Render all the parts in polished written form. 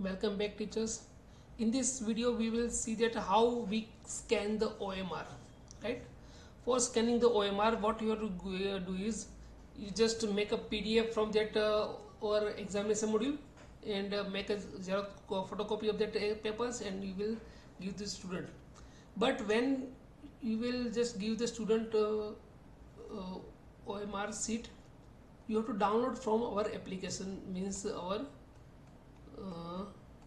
Welcome back, teachers. In this video we will see that how we scan the OMR, right? For scanning the OMR, what you have to do is you just make a PDF from that or examination module and make a photocopy of that papers and you will give the student. But when you will just give the student OMR sheet, you have to download from our application, means our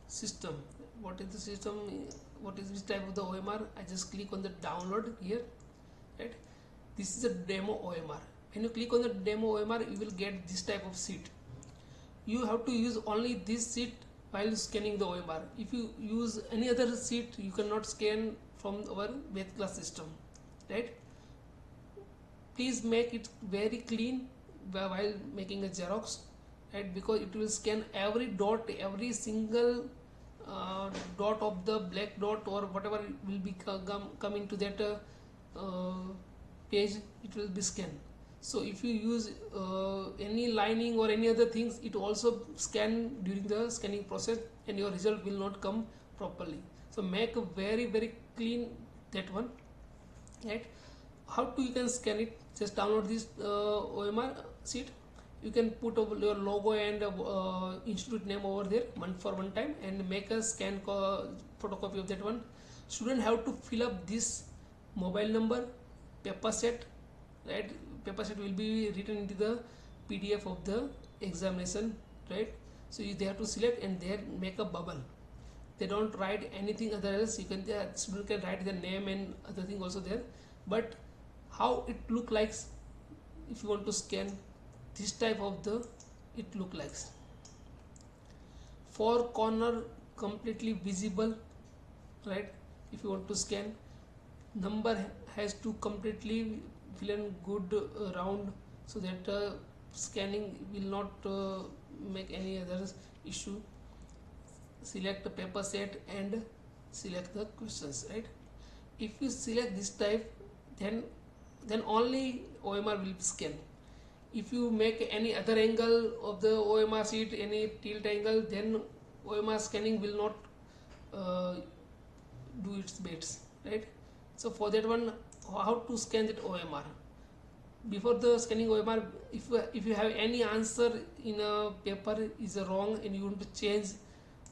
system. What is the system? What is this type of the OMR? I just click on the download here, right? This is a demo OMR. When you click on the demo OMR, you will get this type of sheet. You have to use only this sheet while scanning the OMR. If you use any other sheet, you cannot scan from our Vedclass system, right? Please make it very clean while making a Xerox, right? Because it will scan every dot, every single dot of the black dot or whatever will be coming to that page, it will be scanned. So if you use any lining or any other things, it also scan during the scanning process and your result will not come properly. So make a very clean that one, right? How to you can scan it? Just download this OMR sheet. You can put over your logo and institute name over there for one time and make a scan photocopy of that one. Student have to fill up this mobile number, paper set, right? Paper set will be written into the PDF of the examination, right? So they have to select and there make a bubble. They don't write anything other else. You can student can write their name and other thing also there. But how it look like if you want to scan this type of the it look like. Four corner completely visible, right? If you want to scan, number has to completely fill in good round so that scanning will not make any other issue. Select the paper set and select the questions, right? If you select this type, then only OMR will scan. If you make any other angle of the OMR sheet, any tilt angle, then OMR scanning will not do its best, right? So for that one, how to scan that OMR? Before the scanning OMR, if you have any answer in a paper is wrong and you want to change,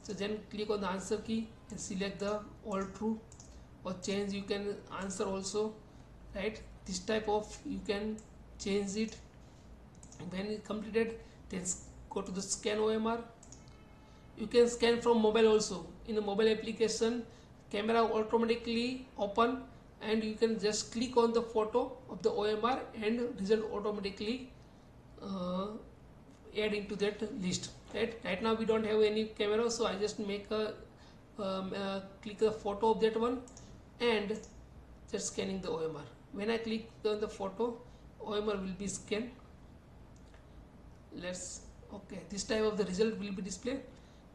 so then click on the answer key and select the all true or change. You can answer also, right? This type of you can change it. When it completed, then go to the scan OMR. You can scan from mobile also. In a mobile application, camera automatically open and you can just click on the photo of the OMR and result automatically add into that list, right now we don't have any camera, so I just make a click the photo of that one and just scanning the OMR. When I click on the photo, OMR will be scanned. Okay, this type of the result will be displayed.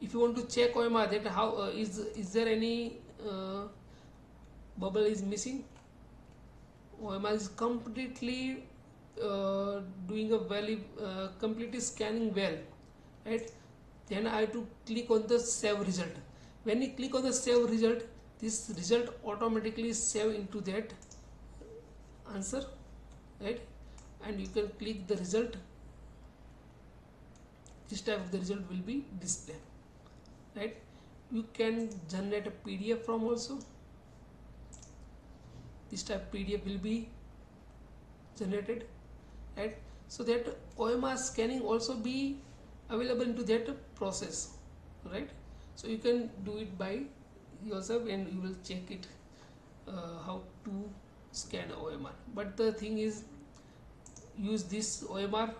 If you want to check OMR, that how is there any bubble is missing? OMR is completely doing a very completely scanning well, right? Then I have to click on the save result. When you click on the save result, this result automatically save into that answer, right? And you can click the result. This type of the result will be displayed, right? You can generate a PDF from also. This type PDF will be generated, right? So that OMR scanning also be available into that process, right? So you can do it by yourself and you will check it how to scan OMR. But the thing is, use this OMR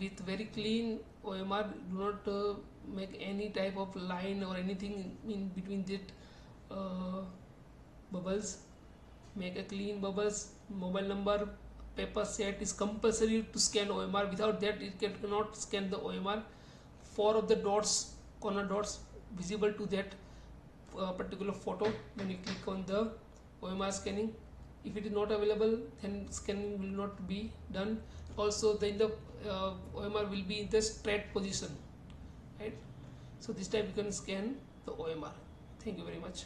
with very clean OMR. Do not make any type of line or anything in between that bubbles. Make a clean bubbles. Mobile number, paper set is compulsory to scan OMR. Without that, it cannot scan the OMR. 4 of the dots, corner dots, visible to that particular photo when you click on the OMR scanning. If it is not available, then scanning will not be done. Also, then the OMR will be in the straight position, right? So this type you can scan the OMR. Thank you very much.